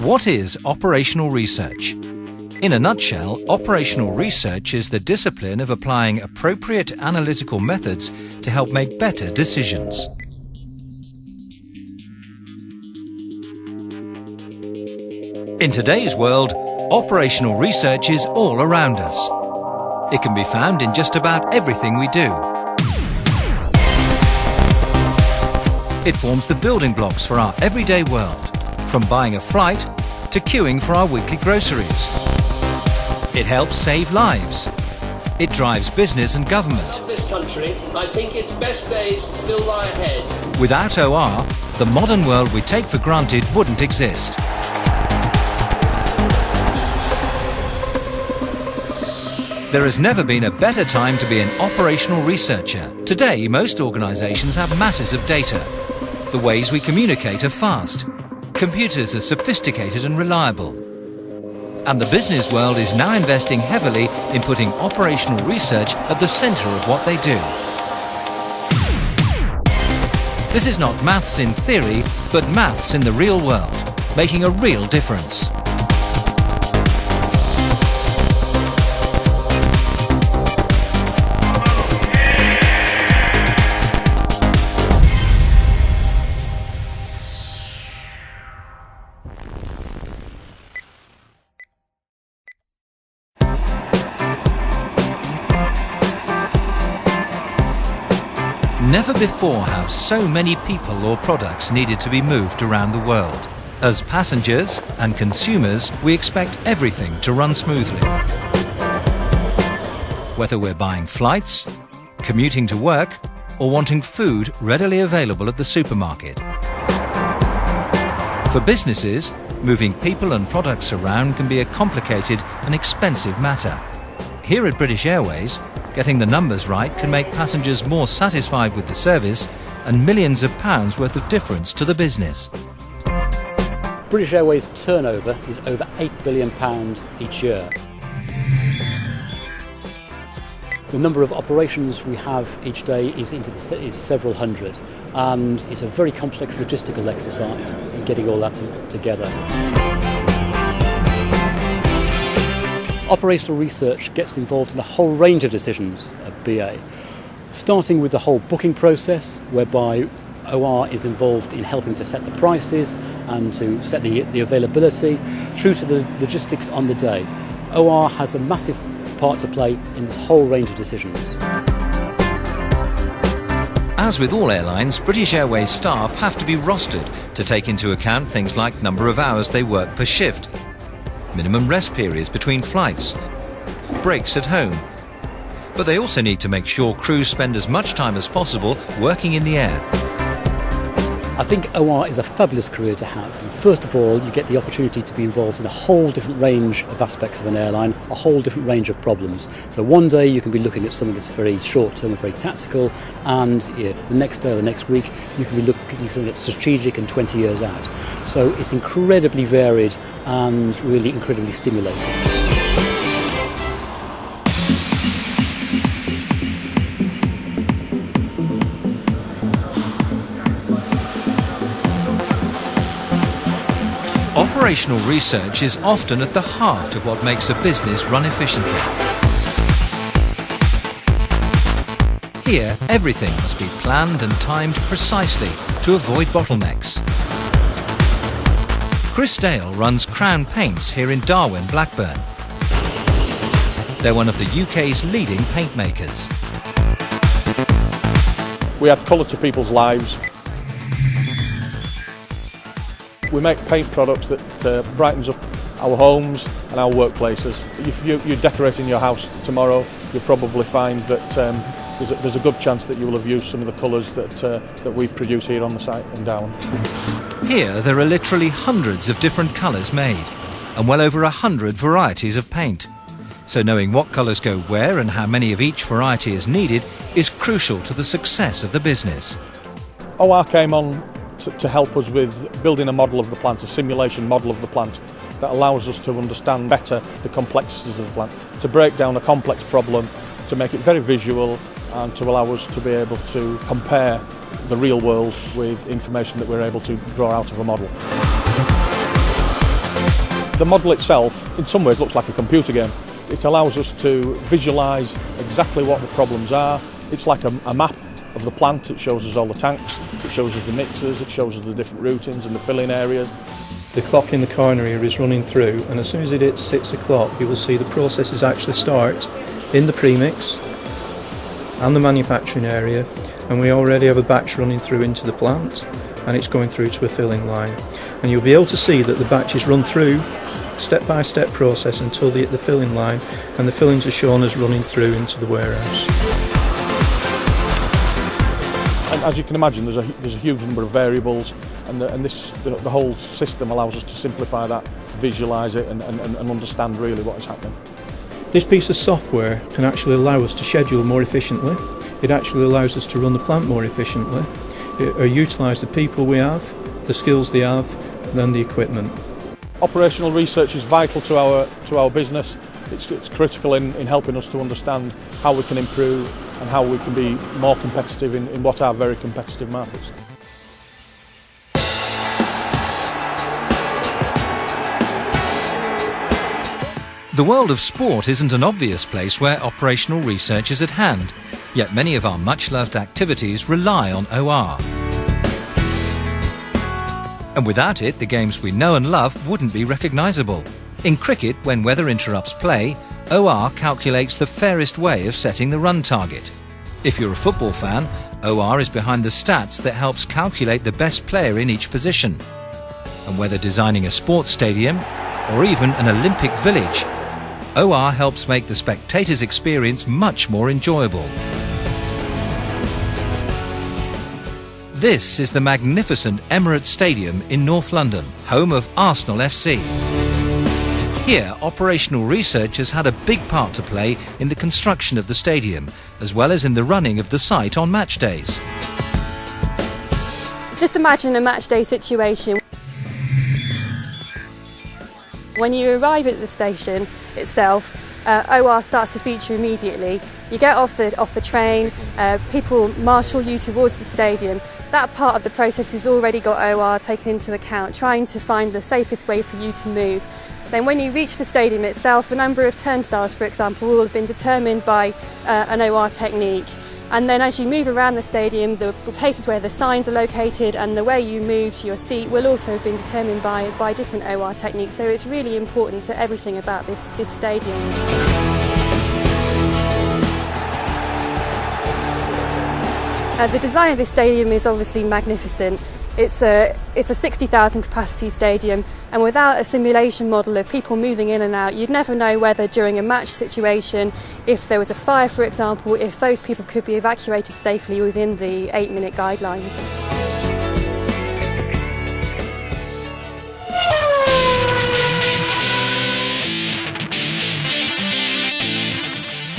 What is operational research? In a nutshell, operational research is the discipline of applying appropriate analytical methods to help make better decisions. In today's world, operational research is all around us. It can be found in just about everything we do. It forms the building blocks for our everyday world, from buying a flight to queuing for our weekly groceries. It helps save lives. It drives business and government. In this country, I think its best days still lie ahead. Without OR, the modern world we take for granted wouldn't exist. There has never been a better time to be an operational researcher. Today, most organisations have masses of data. The ways we communicate are fast. Computers are sophisticated and reliable. And the business world is now investing heavily in putting operational research at the centre of what they do. This is not maths in theory, but maths in the real world, making a real difference. Never before have so many people or products needed to be moved around the world. As passengers and consumers, we expect everything to run smoothly. Whether we're buying flights, commuting to work, or wanting food readily available at the supermarket. For businesses, moving people and products around can be a complicated and expensive matter. Here at British Airways, getting the numbers right can make passengers more satisfied with the service and millions of pounds worth of difference to the business. British Airways turnover is over £8 billion each year. The number of operations we have each day is several hundred, and it's a very complex logistical exercise in getting all that together. Operational research gets involved in a whole range of decisions at BA, starting with the whole booking process, whereby OR is involved in helping to set the prices and to set the availability, through to the logistics on the day. OR has a massive part to play in this whole range of decisions. As with all airlines, British Airways staff have to be rostered to take into account things like number of hours they work per shift, minimum rest periods between flights, breaks at home. But they also need to make sure crews spend as much time as possible working in the air. I think OR is a fabulous career to have. First of all, you get the opportunity to be involved in a whole different range of aspects of an airline, a whole different range of problems. So one day you can be looking at something that's very short term and very tactical, and the next day or the next week you can be looking at something that's strategic and 20 years out. So it's incredibly varied and really incredibly stimulating. Operational research is often at the heart of what makes a business run efficiently. Here, everything must be planned and timed precisely to avoid bottlenecks. Chris Dale runs Crown Paints here in Darwin, Blackburn. They're one of the UK's leading paint makers. We add colour to people's lives. We make paint products that brightens up our homes and our workplaces. If you're decorating your house tomorrow, you'll probably find that there's a good chance that you will have used some of the colours that we produce here on the site in Darwin. Here there are literally hundreds of different colours made, and well over 100 varieties of paint. So knowing what colours go where and how many of each variety is needed is crucial to the success of the business. OR came on to help us with building a model of the plant, a simulation model of the plant that allows us to understand better the complexities of the plant, to break down a complex problem, to make it very visual and to allow us to be able to compare the real world with information that we're able to draw out of a model. The model itself, in some ways, looks like a computer game. It allows us to visualise exactly what the problems are. It's like a map of the plant. It shows us all the tanks, it shows us the mixers, it shows us the different routings and the filling areas. The clock in the corner here is running through, and as soon as it hits 6 o'clock you will see the processes actually start in the premix and the manufacturing area, and we already have a batch running through into the plant, and it's going through to a filling line. And you'll be able to see that the batches run through step-by-step process until they hit the filling line, and the fillings are shown as running through into the warehouse. And as you can imagine, there's a huge number of variables, and the whole system allows us to simplify that, visualise it and understand really what is happening. This piece of software can actually allow us to schedule more efficiently. It actually allows us to run the plant more efficiently, or utilise the people we have, the skills they have, and the equipment. Operational research is vital to our business. It's critical in helping us to understand how we can improve and how we can be more competitive in what are very competitive markets. The world of sport isn't an obvious place where operational research is at hand, yet many of our much-loved activities rely on OR. And without it, the games we know and love wouldn't be recognisable. In cricket, when weather interrupts play, OR calculates the fairest way of setting the run target. If you're a football fan, OR is behind the stats that helps calculate the best player in each position. And whether designing a sports stadium or even an Olympic village, OR helps make the spectator's experience much more enjoyable. This is the magnificent Emirates Stadium in North London, home of Arsenal FC. Here, operational research has had a big part to play in the construction of the stadium, as well as in the running of the site on match days. Just imagine a match day situation. When you arrive at the station itself, OR starts to feature immediately. You get off the train, people marshal you towards the stadium. That part of the process has already got OR taken into account, trying to find the safest way for you to move. Then when you reach the stadium itself, the number of turnstiles, for example, will have been determined by an OR technique. And then as you move around the stadium, the places where the signs are located and the way you move to your seat will also have been determined by different OR techniques. So it's really important to everything about this stadium. The design of this stadium is obviously magnificent. It's a 60,000 capacity stadium, and without a simulation model of people moving in and out, you'd never know whether during a match situation, if there was a fire for example, if those people could be evacuated safely within the 8-minute guidelines.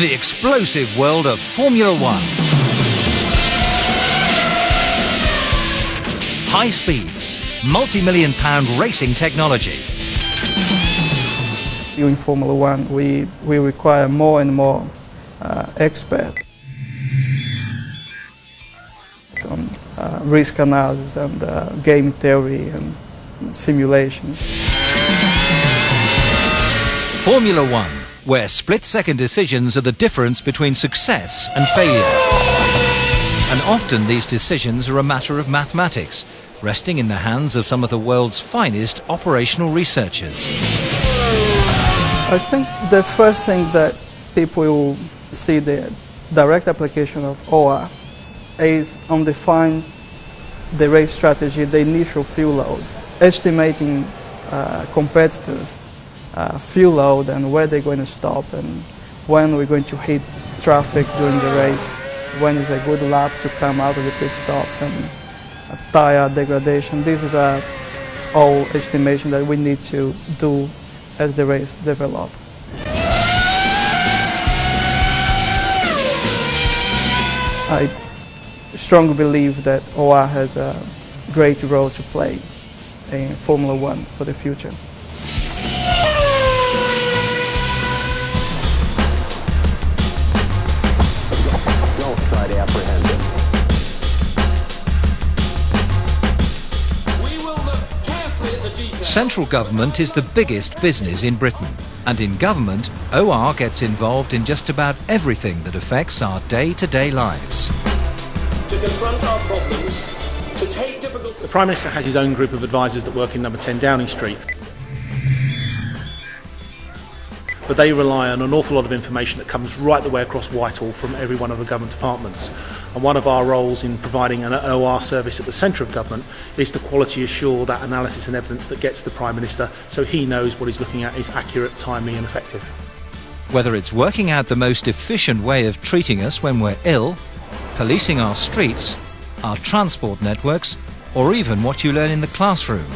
The explosive world of Formula One. High speeds, multi-million-pound racing technology. In Formula One, we require more and more experts on risk analysis and game theory and simulation. Formula One, where split-second decisions are the difference between success and failure. And often these decisions are a matter of mathematics, resting in the hands of some of the world's finest operational researchers. I think the first thing that people will see the direct application of OR is on define the race strategy, the initial fuel load, estimating competitors' fuel load and where they're going to stop and when we're going to hit traffic during the race, when is a good lap to come out of the pit stops and tire degradation. This is all estimation that we need to do as the race develops. I strongly believe that OR has a great role to play in Formula One for the future. Don't try to apprehend him. Central government is the biggest business in Britain, and in government, OR gets involved in just about everything that affects our day-to-day lives. To confront our problems, to take difficult... The Prime Minister has his own group of advisors that work in number 10 Downing Street. But they rely on an awful lot of information that comes right the way across Whitehall from every one of the government departments. And one of our roles in providing an OR service at the centre of government is to quality assure that analysis and evidence that gets to the Prime Minister so he knows what he's looking at is accurate, timely and effective. Whether it's working out the most efficient way of treating us when we're ill, policing our streets, our transport networks, or even what you learn in the classroom,